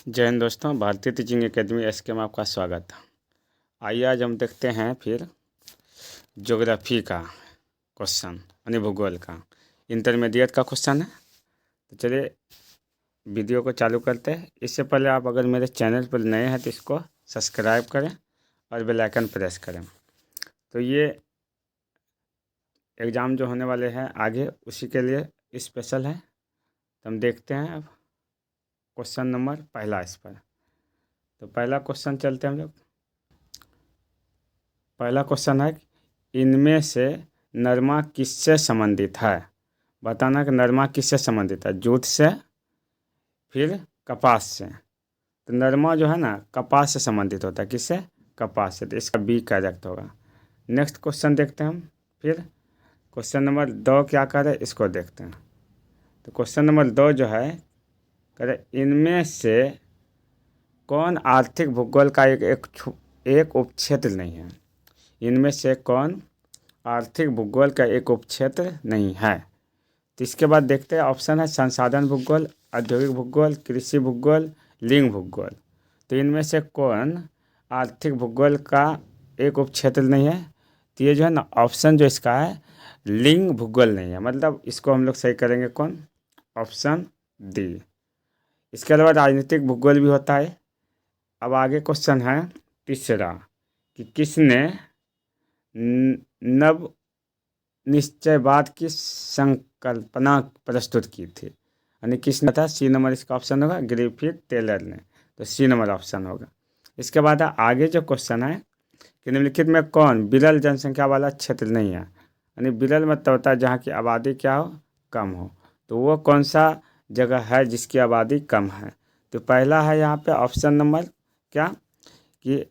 जय हिंद दोस्तों, भारतीय टीचिंग एकेडमी एसके में आपका स्वागत है। आइए आज हम देखते हैं फिर ज्योग्राफी का क्वेश्चन यानी भूगोल का इंटरमीडिएट का क्वेश्चन है। तो चलिए वीडियो को चालू करते हैं। इससे पहले आप अगर मेरे चैनल पर नए हैं तो इसको सब्सक्राइब करें और बेल आइकन प्रेस करें। तो ये एग्ज़ाम जो होने वाले हैं आगे उसी के लिए स्पेशल है। तो हम देखते हैं अब क्वेश्चन नंबर पहला इस पर। तो पहला क्वेश्चन चलते हैं हम लोग। पहला क्वेश्चन है इनमें से नरमा किससे संबंधित है। बताना कि नरमा किससे संबंधित है। जूट से, फिर कपास से। तो नरमा जो है ना कपास से संबंधित होता है। किससे? कपास से। तो इसका बी करेक्ट होगा। नेक्स्ट क्वेश्चन देखते हैं हम। फिर क्वेश्चन नंबर 2 क्या करे इसको देखते हैं। तो क्वेश्चन नंबर 2 जो है करे इनमें से कौन आर्थिक भूगोल का एक उपक्षेत्र नहीं है। इनमें से कौन आर्थिक भूगोल का एक उपक्षेत्र नहीं है। तो इसके बाद देखते हैं ऑप्शन है संसाधन भूगोल, औद्योगिक भूगोल, कृषि भूगोल, लिंग भूगोल। तो इनमें से कौन आर्थिक भूगोल का एक उपक्षेत्र नहीं है। तो ये जो है ना ऑप्शन जो इसका है लिंग भूगोल नहीं है। मतलब इसको हम लोग सही करेंगे कौन? Option D. इसके अलावा राजनीतिक भूगोल भी होता है। अब आगे क्वेश्चन है तीसरा कि किसने नव निश्चयवाद की संकल्पना प्रस्तुत की थी। यानी किसने था? सी नंबर इसका ऑप्शन होगा। ग्रिफिथ टेलर ने। तो सी नंबर ऑप्शन होगा। इसके बाद आगे जो क्वेश्चन है कि निम्नलिखित में कौन विरल जनसंख्या वाला क्षेत्र नहीं है। यानी विरल मतलब होता है जहाँ की आबादी क्या हो? कम हो। तो वो कौन सा जगह है जिसकी आबादी कम है। तो पहला है यहाँ पे ऑप्शन नंबर क्या कि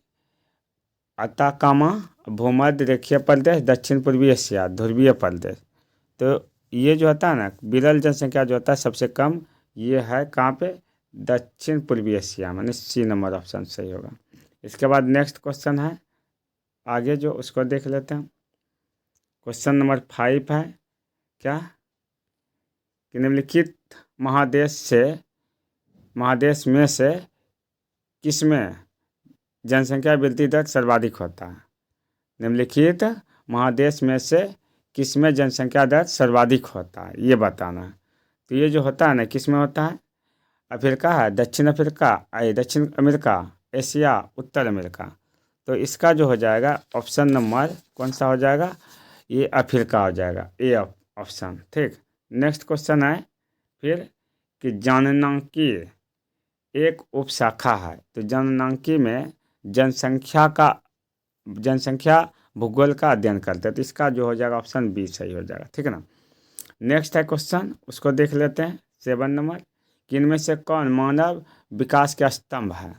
अताकामा, भूमध्य रेखीय प्रदेश, दक्षिण पूर्वी एशिया, ध्रुवीय प्रदेश। तो ये जो होता है ना विरल जनसंख्या जो होता है सबसे कम ये है कहाँ पे? दक्षिण पूर्वी एशिया में। सी नंबर ऑप्शन सही होगा। इसके बाद नेक्स्ट क्वेश्चन है आगे जो उसको देख लेते हैं। क्वेश्चन नंबर 5 है क्या कि निम्नलिखित महादेश में से किसमें जनसंख्या वृद्धि दर सर्वाधिक होता है। निम्नलिखित महादेश में से किसमें जनसंख्या दर सर्वाधिक होता है ये बताना है। तो ये जो होता है ना किसमें होता है? अफ्रीका है, दक्षिण अफ्रीका, दक्षिण अमेरिका, एशिया, उत्तर अमेरिका। तो इसका जो हो जाएगा ऑप्शन नंबर कौन सा हो जाएगा? ये अफ्रीका हो जाएगा। A option. ठीक। नेक्स्ट क्वेश्चन है फिर कि जननांकी एक उपशाखा है। तो जननांकी में जनसंख्या भूगोल का अध्ययन करते हैं। तो इसका जो हो जाएगा ऑप्शन बी सही हो जाएगा। ठीक है ना। नेक्स्ट है क्वेश्चन उसको देख लेते हैं 7 नंबर कि इनमें से कौन मानव विकास के स्तंभ है।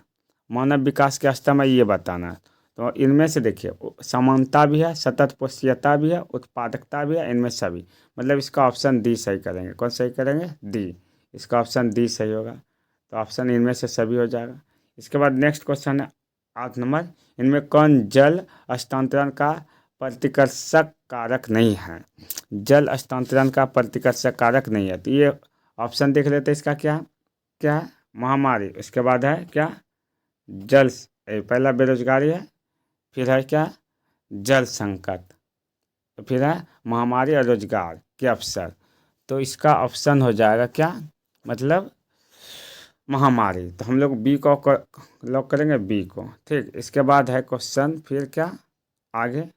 मानव विकास के स्तंभ है ये बताना है। तो इनमें से देखिए समानता भी है, सतत पोषीयता भी है, उत्पादकता भी है, इनमें सभी। मतलब इसका ऑप्शन डी सही करेंगे। कौन सही करेंगे? डी। इसका ऑप्शन डी सही होगा। तो ऑप्शन इनमें से सभी हो जाएगा। इसके बाद नेक्स्ट क्वेश्चन है 8 नंबर इनमें कौन जल हस्तांतरण का प्रतिकर्षक कारक नहीं है। जल हस्तांतरण का प्रतिकर्षक कारक नहीं है। तो ये ऑप्शन देख लेते हैं इसका क्या क्या है? महामारी। उसके बाद है क्या? जल। पहला बेरोजगारी है, फिर है क्या? जल संकट, तो फिर है महामारी और रोजगार के अवसर। तो इसका ऑप्शन हो जाएगा क्या? मतलब महामारी। तो हम लोग बी को लॉक करेंगे, बी को। ठीक। इसके बाद है क्वेश्चन फिर क्या आगे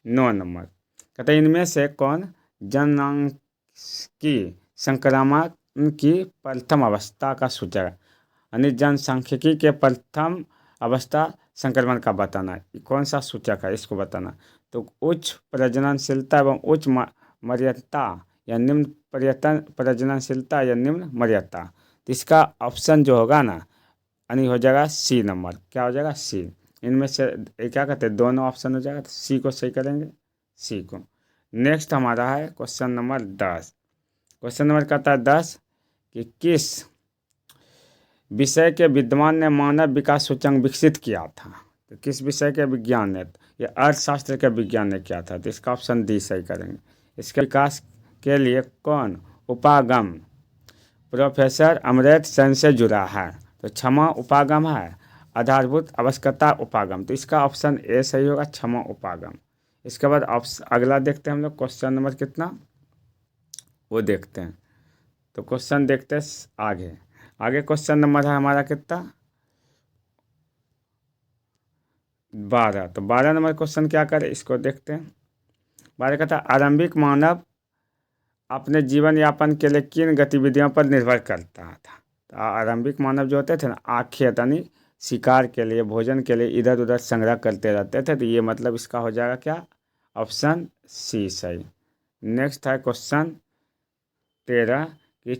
9 नंबर कहते हैं इनमें से कौन जननांग की संक्रामक की प्रथम अवस्था का सूचक है। यानी जनसांख्यिकी के प्रथम अवस्था संक्रमण का बताना है। कौन सा सूचक है इसको बताना। तो उच्च प्रजननशीलता एवं उच्च मर्यादा या निम्न प्रजननशीलता या निम्न मर्यादा। तो इसका ऑप्शन जो होगा ना यानी हो जाएगा सी नंबर। क्या हो जाएगा? सी। इनमें से क्या कहते हैं दोनों ऑप्शन हो जाएगा। तो सी को सही करेंगे, सी को। नेक्स्ट हमारा है क्वेश्चन नंबर 10। क्वेश्चन नंबर कहता है 10 कि किस विषय के विद्वान ने मानव विकास सूचकांक विकसित किया था। तो किस विषय के विज्ञान ने? ये अर्थशास्त्र के विज्ञान ने किया था। तो इसका ऑप्शन डी सही करेंगे। इसके विकास के लिए कौन उपागम प्रोफेसर अमर्त्य सेन से जुड़ा है। तो क्षमा उपागम है, आधारभूत आवश्यकता उपागम, तो इसका ऑप्शन ए सही होगा, क्षमा उपागम। इसके बाद ऑप्शन अगला देखते हैं हम लोग, क्वेश्चन नंबर कितना वो देखते हैं। तो क्वेश्चन देखते हैं आगे। आगे क्वेश्चन नंबर है हमारा कितना, 12। तो 12 नंबर क्वेश्चन क्या करे इसको देखते हैं। 12 कहता है आरंभिक मानव अपने जीवन यापन के लिए किन गतिविधियों पर निर्भर करता था। तो आरंभिक मानव जो होते थे ना, आँखें यानी शिकार के लिए, भोजन के लिए इधर उधर संग्रह करते रहते थे। तो ये मतलब इसका हो जाएगा क्या, ऑप्शन सी सही। नेक्स्ट है क्वेश्चन 13 कि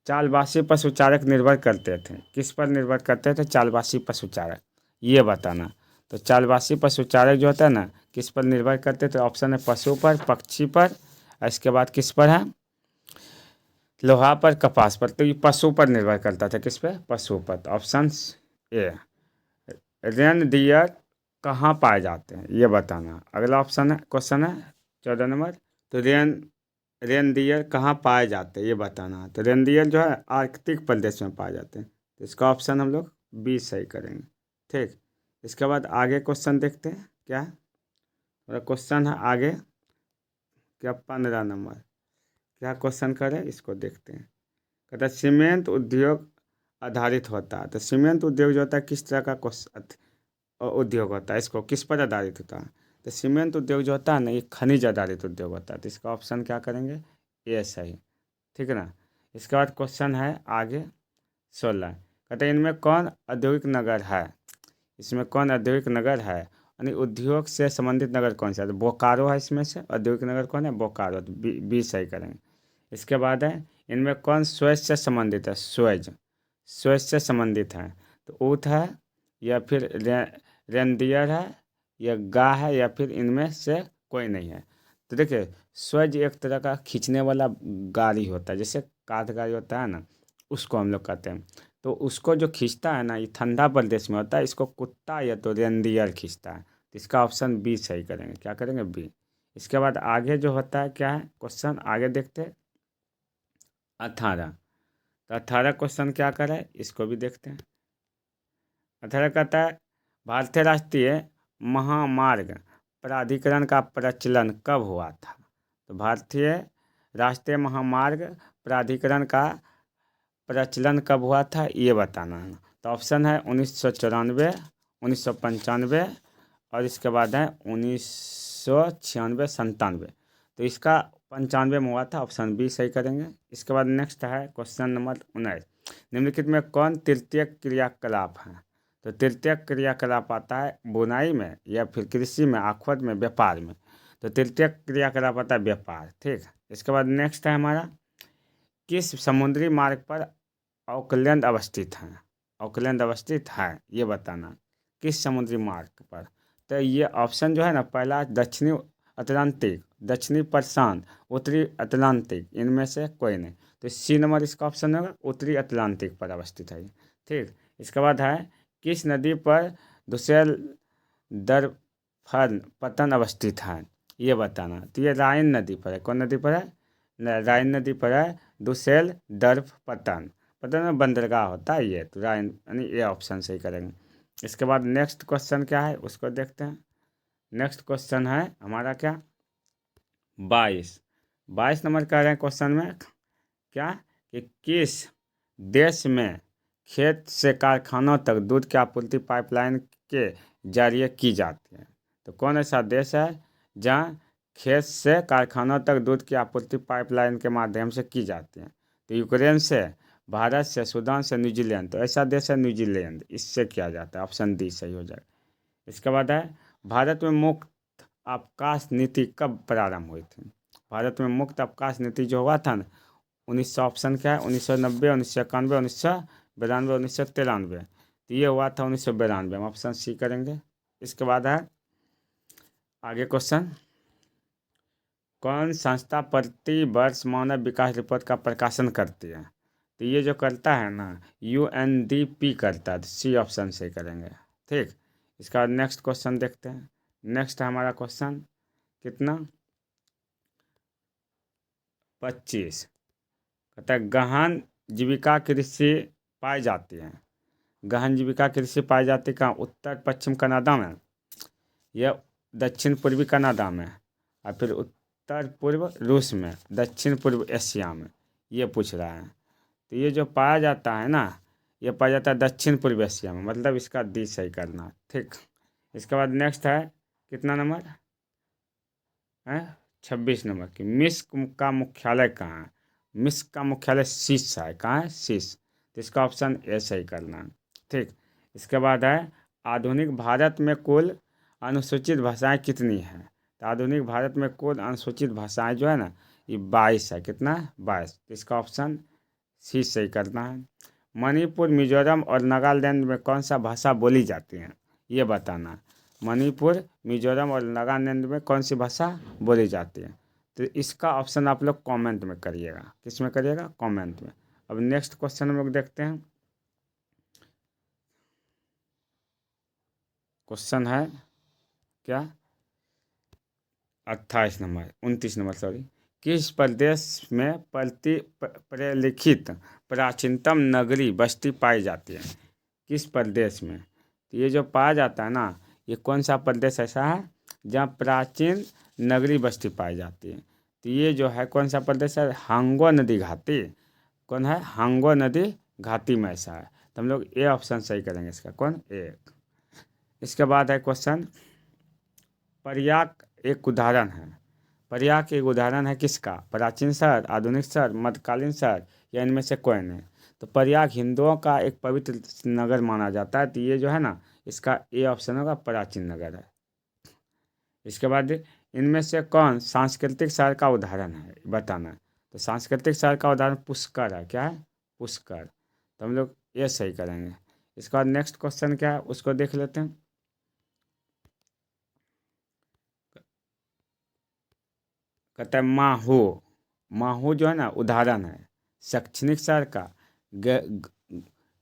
चालबासी पशुचारक निर्भर करते थे, किस पर निर्भर करते थे चालबासी पशुचारक, ये बताना। तो चालबासी पशुचारक जो होता है ना, किस पर निर्भर करते थे, ऑप्शन है पशु पर, पक्षी पर, इसके बाद किस पर है, लोहा पर, कपास पर। तो ये पशु पर निर्भर करता था, किस पे, पशु पर। तो ऑप्शन ए। रेन डियर कहाँ पाए जाते हैं ये बताना। अगला ऑप्शन है, क्वेश्चन है 14 नंबर। तो रेन डियर कहाँ पाए जाते हैं ये बताना। तो रेन डियर जो है आर्कटिक प्रदेश में पाए जाते हैं। तो इसका ऑप्शन हम लोग बी सही करेंगे। ठीक, इसके बाद आगे क्वेश्चन देखते हैं क्या है। और क्वेश्चन है आगे क्या, 15 नंबर। क्या क्वेश्चन करें इसको देखते हैं। कहता है सीमेंट उद्योग आधारित होता है। तो सीमेंट उद्योग जो होता है किस तरह का उद्योग होता है, इसको किस पर आधारित होता है। तो सीमेंट उद्योग जो होता है ना, ये खनिज आधारित उद्योग होता है। तो इसका ऑप्शन क्या करेंगे, ए सही। ठीक है ना। इसके बाद क्वेश्चन है आगे 16। कहते हैं इनमें कौन औद्योगिक नगर है, इसमें कौन औद्योगिक नगर है, यानी उद्योग से संबंधित नगर कौन सा है। तो बोकारो है इसमें से, औद्योगिक नगर कौन है, बोकारो। तो बी सही करेंगे। इसके बाद है इनमें कौन स्वेज से संबंधित है, स्वेज, स्वेज से संबंधित है। तो ऊँट है, या फिर रेनडियर है, या गाय है, या फिर इनमें से कोई नहीं है। तो देखिए स्वेज एक तरह का खींचने वाला गाड़ी होता है, जैसे काठ गाड़ी होता है ना, उसको हम लोग कहते हैं। तो उसको जो खींचता है ना, ये ठंडा प्रदेश में होता है, इसको कुत्ता या तो रेनडियर खींचता है। तो इसका ऑप्शन बी सही करेंगे, क्या करेंगे, बी। इसके बाद आगे जो होता है क्या है क्वेश्चन, आगे देखते हैं 18। तो 18 क्वेश्चन क्या करे इसको भी देखते हैं। 18 कहता है भारतीय राष्ट्रीय महामार्ग प्राधिकरण का प्रचलन कब हुआ था। तो भारतीय राष्ट्रीय महामार्ग प्राधिकरण का प्रचलन कब हुआ था ये बताना है। तो ऑप्शन है 1994, 1995, और इसके बाद है 1996, 97। तो इसका 95 में हुआ था, ऑप्शन बी सही करेंगे। इसके बाद नेक्स्ट है क्वेश्चन नंबर 19। निम्नलिखित में कौन तृतीय क्रियाकलाप है। तो तृतीय क्रियाकलाप आता है बुनाई में, या फिर कृषि में, आखवत में, व्यापार में। तो तृतीय क्रियाकलाप आता है व्यापार। ठीक, इसके बाद नेक्स्ट है हमारा किस समुद्री मार्ग पर ऑकलैंड अवस्थित है, ऑकलैंड अवस्थित है ये बताना, किस समुद्री मार्ग पर। तो ये ऑप्शन जो है ना, पहला दक्षिणी अटलांटिक, दक्षिणी प्रशांत, उत्तरी अटलांटिक, इनमें से कोई नहीं। तो सी नंबर इसका ऑप्शन होगा, उत्तरी अटलांटिक पर अवस्थित है। ठीक, इसके बाद है किस नदी पर दुसेल दरफन पतन अवस्थित है ये बताना। तो ये राइन नदी पर है, कौन नदी पर है, राइन नदी पर है दुसेल दर्फ पतन, पतन में बंदरगाह होता है ये। तो राइन यानी ये ऑप्शन सही करेंगे। इसके बाद नेक्स्ट क्वेश्चन क्या है उसको देखते हैं। नेक्स्ट क्वेश्चन है हमारा क्या, 22। 22 नंबर कह रहे हैं क्वेश्चन में क्या, कि किस देश में खेत से कारखानों तक दूध की आपूर्ति पाइपलाइन के जरिए की जाती है। तो कौन ऐसा देश है जहाँ खेत से कारखानों तक दूध की आपूर्ति पाइपलाइन के माध्यम से की जाती है। तो यूक्रेन से, भारत से, सूडान से, न्यूजीलैंड। तो ऐसा देश है न्यूजीलैंड, इससे किया जाता है, ऑप्शन डी सही हो जाएगा। इसके बाद है भारत में मुक्त अवकाश नीति कब प्रारंभ हुई थी। भारत में मुक्त अवकाश नीति जो हुआ था ना, 1900, ऑप्शन क्या है, 1990, 1991, 1992, 1993। तो ये हुआ था 1992 में, ऑप्शन सी करेंगे। इसके बाद है आगे क्वेश्चन, कौन संस्था प्रति वर्ष मानव विकास रिपोर्ट का प्रकाशन करती है। तो ये जो करता है ना, UNDP करता है। तो सी ऑप्शन से करेंगे। ठीक, इसका बाद नेक्स्ट क्वेश्चन देखते हैं। नेक्स्ट है हमारा क्वेश्चन कितना, 25। कहता है गहन जीविका कृषि पाई जाती है। गहन जीविका कृषि पाई जाती कहाँ? उत्तर पश्चिम कनाडा में या दक्षिण पूर्वी कनाडा में, और फिर उत्तर पूर्व रूस में, दक्षिण पूर्व एशिया में, ये पूछ रहा है। तो ये जो पाया जाता है ना, ये पाया जाता है दक्षिण पूर्व एशिया में, मतलब इसका डी सही करना। ठीक, इसके बाद नेक्स्ट है कितना नंबर है? 26 नंबर की, मिस्र का मुख्यालय कहाँ है? मिस्र का मुख्यालय शीश है। कहाँ है? शीश। तो इसका ऑप्शन ए सही करना है। ठीक, इसके बाद है आधुनिक भारत में कुल अनुसूचित भाषाएं कितनी हैं? तो आधुनिक भारत में कुल अनुसूचित भाषाएं जो है ना, ये 22 है। कितना है? 22। तो इसका ऑप्शन सी सही करना है। मणिपुर, मिजोरम और नागालैंड में कौन सा भाषा बोली जाती है? ये बताना है। मणिपुर, मिजोरम और नागालैंड में कौन सी भाषा बोली जाती है? तो इसका ऑप्शन आप लोग कमेंट में करिएगा। किस में करिएगा? कमेंट में। अब नेक्स्ट क्वेश्चन हम लोग देखते हैं। क्वेश्चन है क्या? 28 नंबर, 29 नंबर सॉरी। किस प्रदेश में प्रलिखित प्राचीनतम नगरी बस्ती पाई जाती है? किस प्रदेश में? तो ये जो पाया जाता है ना, ये कौन सा प्रदेश ऐसा है जहाँ प्राचीन नगरी बस्ती पाई जाती है? तो ये जो है कौन सा प्रदेश है? हांगो नदी घाटी। कौन है? हांगो नदी घाटी में ऐसा है। तो हम लोग ए ऑप्शन सही करेंगे इसका। कौन? ए। इसके बाद है क्वेश्चन, प्रयाग एक उदाहरण है। प्रयाग एक उदाहरण है किसका? प्राचीन शहर, आधुनिक शहर, मध्यकालीन शहर, या इनमें से कोई नहीं? तो प्रयाग हिंदुओं का एक पवित्र नगर माना जाता है। तो ये जो है ना, इसका ए ऑप्शन होगा, प्राचीन नगर है। इसके बाद इनमें से कौन सांस्कृतिक शहर का उदाहरण है? बताना है। तो सांस्कृतिक शहर का उदाहरण पुष्कर है। क्या है? पुष्कर। तो हम लोग ये सही करेंगे। इसके बाद नेक्स्ट क्वेश्चन क्या है उसको देख लेते हैं। कहता है माहो। माहो जो है ना, उदाहरण है शैक्षणिक शहर का,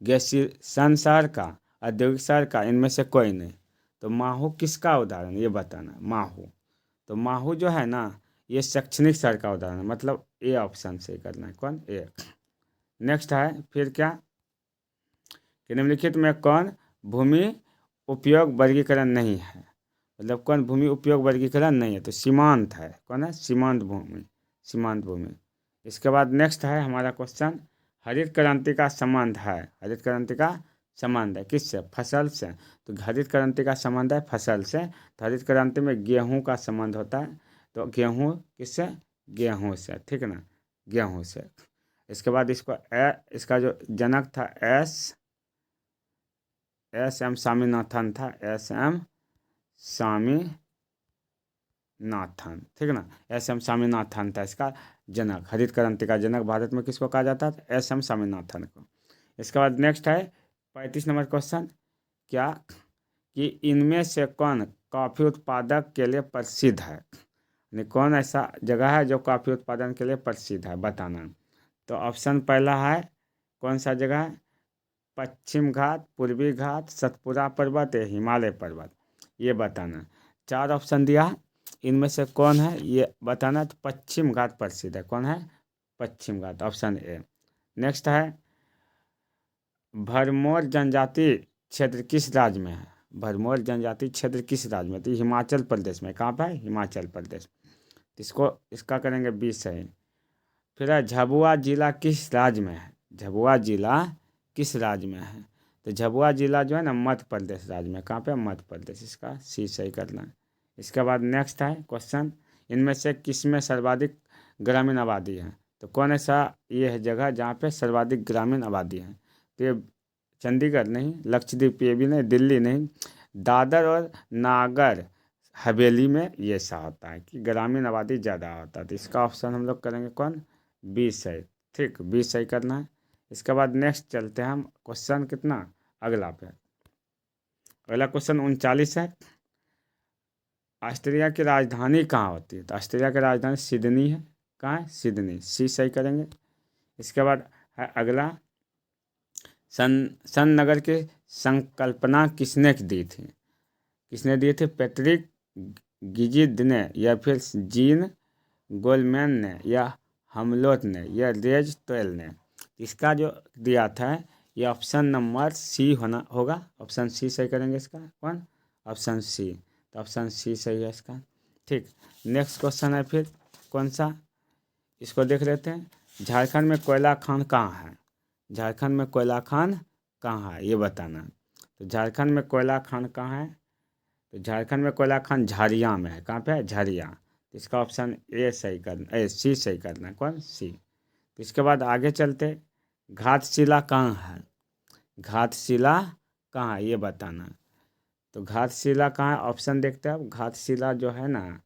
गैसीय शहर का, औद्योगिक शहर का, इनमें से कोई नहीं। तो माहो किसका उदाहरण? ये बताना। माहो, तो माहो जो है ना, ये शैक्षणिक शहर का उदाहरण है। मतलब ए ऑप्शन से करना है। कौन? ए। नेक्स्ट है फिर क्या कि निम्नलिखित में कौन भूमि उपयोग वर्गीकरण नहीं है? मतलब कौन भूमि उपयोग वर्गीकरण नहीं है? तो सीमांत है। कौन है? सीमांत भूमि। सीमांत भूमि। इसके बाद नेक्स्ट है हमारा क्वेश्चन, हरित क्रांति का संबंध है। हरित क्रांति का संबंध है किससे? फसल से। तो हरित क्रांति का संबंध है फसल से। तो हरित क्रांति में गेहूं का संबंध होता है। तो गेहूं किससे? गेहूं से। ठीक है ना, गेहूं से। इसके बाद इसका जो जनक था एस एम स्वामीनाथन था। S M Swaminathan. ठीक है ना, एस एम स्वामीनाथन था इसका जनक। हरित क्रांति का जनक भारत में किसको कहा जाता है? एस एम स्वामीनाथन को। इसके बाद नेक्स्ट है 35 नंबर क्वेश्चन, क्या कि इनमें से कौन कॉफ़ी उत्पादक के लिए प्रसिद्ध है? यानी कौन ऐसा जगह है जो कॉफ़ी उत्पादन के लिए प्रसिद्ध है? बताना। तो ऑप्शन पहला है कौन सा जगह है? पश्चिम घाट, पूर्वी घाट, सतपुरा पर्वत या हिमालय पर्वत, ये बताना। 4 ऑप्शन दिया है, इनमें से कौन है ये बताना। तो पश्चिम घाट प्रसिद्ध है। कौन है? पश्चिम घाट, ऑप्शन ए। नेक्स्ट है भरमौर जनजाति क्षेत्र किस राज्य में है? भरमौर जनजाति क्षेत्र किस राज्य में? तो हिमाचल प्रदेश में। कहाँ पर है? हिमाचल प्रदेश। तो इसका करेंगे 20 सही। फिर है झाबुआ जिला किस राज्य में है? झाबुआ जिला किस राज्य में है? तो झाबुआ जिला जो है ना, मध्य प्रदेश राज्य में। कहाँ पे? मध्य प्रदेश। इसका सी सही करना है। इसके बाद नेक्स्ट है क्वेश्चन, इनमें से किस में सर्वाधिक ग्रामीण आबादी है? तो कौन ऐसा ये है जगह जहाँ पे सर्वाधिक ग्रामीण आबादी है? तो ये चंडीगढ़ नहीं, लक्षद्वीप ये भी नहीं, दिल्ली नहीं, दादर और नागर हवेली में ये ऐसा होता है कि ग्रामीण आबादी ज़्यादा होता है। तो इसका ऑप्शन हम लोग करेंगे कौन? 20 सही। ठीक, 20 सही करना है। इसके बाद नेक्स्ट चलते हैं हम क्वेश्चन कितना अगला पे। अगला क्वेश्चन 39 है, ऑस्ट्रेलिया की राजधानी कहाँ होती है? तो ऑस्ट्रेलिया की राजधानी सिडनी है। कहाँ है? सिडनी। सी सही करेंगे। इसके बाद है अगला, सन नगर की संकल्पना किसने दी थी? किसने दिए थे? पैट्रिक गिजिड ने, या फिर जीन गोलमैन ने, या हमलोट ने, या रेज टोयल ने? इसका जो दिया था ये ऑप्शन नंबर सी होना होगा। ऑप्शन सी सही करेंगे इसका। कौन? Option C. तो ऑप्शन सी सही है इसका। ठीक, नेक्स्ट क्वेश्चन है फिर कौन सा, इसको देख लेते हैं। झारखंड में कोयला खान कहाँ है? झारखंड में कोयला खान कहाँ है ये बताना। तो झारखंड में कोयला खान कहाँ है? तो झारखंड में कोयला खान झारिया में है। कहाँ पे है? झारिया। तो इसका ऑप्शन ए सही करना, सी सही करना है। कौन? सी। तो इसके बाद आगे चलते, घाटशिला कहाँ है? घाटशिला कहाँ है ये बताना। तो घाटशिला कहाँ है? ऑप्शन देखते हैं अब। घाटशिला जो है ना,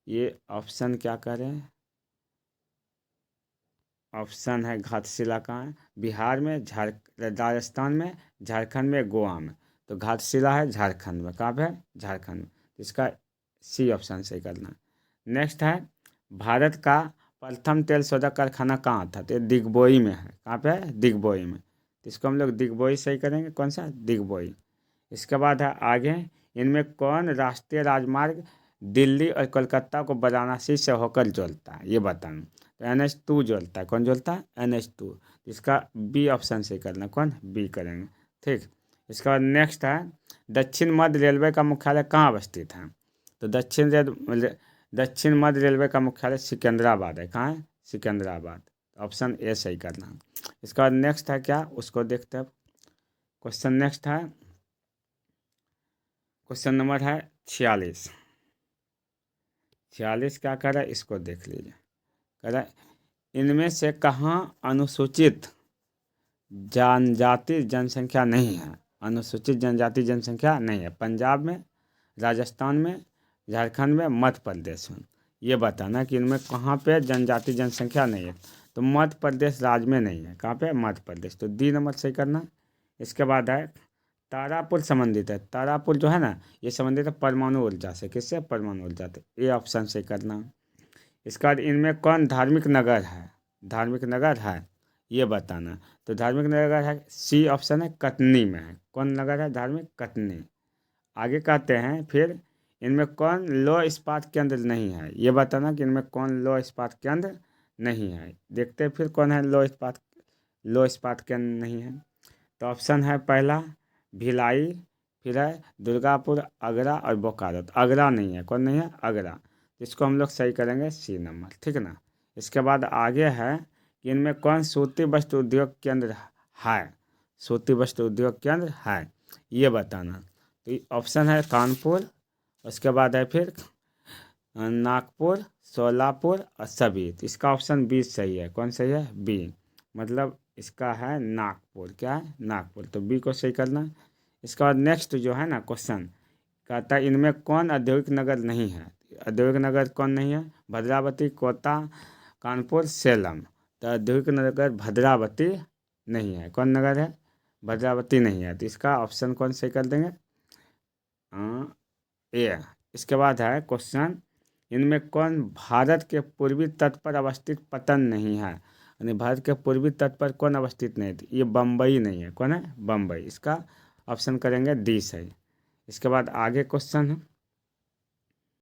ये ऑप्शन क्या करें, ऑप्शन है घाटशिला कहाँ है? बिहार में, राजस्थान में, झारखंड में, गोवा में। तो घाटशिला है झारखंड में। कहाँ पे है? झारखंड में। तो इसका सी ऑप्शन सही करना। नेक्स्ट है, भारत का प्रथम तेल शोधक कारखाना कहाँ था? तो ये दिग्बोई में है। कहाँ पे है? दिग्बोई में। तो इसको हम लोग दिग्बोई सही करेंगे। कौन सा? दिग्बोई। इसके बाद है आगे, इनमें कौन राष्ट्रीय राजमार्ग दिल्ली और कोलकाता को वाराणसी से होकर जोड़ता है ये बताना। तो NH2 जोड़ता है। कौन जोड़ता है? NH2। इसका बी ऑप्शन से करना। कौन? बी करेंगे। ठीक, इसके बाद नेक्स्ट है, दक्षिण मध्य रेलवे का मुख्यालय कहाँ अवस्थित है? तो दक्षिण मध्य रेलवे का मुख्यालय सिकंदराबाद है। कहाँ है? सिकंदराबाद। ऑप्शन ए सही करना। इसके बाद नेक्स्ट है क्या, उसको देखते हैं। क्वेश्चन नेक्स्ट है, क्वेश्चन नंबर है 46। 46 क्या कर रहा है इसको देख लीजिए। कह रहा है, इनमें से कहाँ अनुसूचित जनजाति जनसंख्या नहीं है? अनुसूचित जनजाति जनसंख्या नहीं है। पंजाब में, राजस्थान में, झारखंड में, मध्य प्रदेश में। ये बताना कि इनमें कहाँ पे जनजाति जनसंख्या नहीं है। तो मध्य प्रदेश राज्य में नहीं है। कहाँ पे? मध्य प्रदेश। तो डी नंबर सही करना। इसके बाद है, तारापुर संबंधित है। तारापुर जो है ना, ये संबंधित है परमाणु ऊर्जा से। किससे? परमाणु ऊर्जा से। ये ऑप्शन सही करना। इसके बाद इनमें कौन धार्मिक नगर है? धार्मिक नगर है ये बताना। तो धार्मिक नगर है, सी ऑप्शन है, कटनी में है। कौन नगर है धार्मिक? कटनी। आगे कहते हैं फिर, इनमें कौन लो इस्पात केंद्र नहीं है ये बताना कि इनमें कौन लो इस्पात केंद्र नहीं है। देखते हैं फिर कौन है लो इस्पात केंद्र नहीं है। तो ऑप्शन है पहला भिलाई, फिर है दुर्गापुर, आगरा और बोकारो। तो आगरा नहीं है। कौन नहीं है? आगरा। इसको हम लोग सही करेंगे सी नंबर। ठीक है ना। इसके बाद आगे है कि इनमें कौन सूती वस्त्र उद्योग केंद्र है? सूती वस्त्र उद्योग केंद्र है ये बताना। तो ऑप्शन है कानपुर, उसके बाद है फिर नागपुर, सोलापुर और सभी। तो इसका ऑप्शन बी सही है। कौन सही है? बी। मतलब इसका है नागपुर। क्या है? नागपुर। तो बी को सही करना। इसके बाद नेक्स्ट जो है ना क्वेश्चन, कहता है इनमें कौन औद्योगिक नगर नहीं है? औद्योगिक नगर कौन नहीं है? भद्रावती, कोटा, कानपुर, सेलम। तो औद्योगिक नगर भद्रावती नहीं है। कौन नगर है? भद्रावती नहीं है। तो इसका ऑप्शन कौन सही कर देंगे? ए। इसके बाद है क्वेश्चन, इनमें कौन भारत के पूर्वी तट पर अवस्थित पतन नहीं है? यानी भारत के पूर्वी तट पर कौन अवस्थित नहीं है? ये बम्बई नहीं है। कौन है? बम्बई। इसका ऑप्शन करेंगे डी सही। इसके बाद आगे क्वेश्चन है,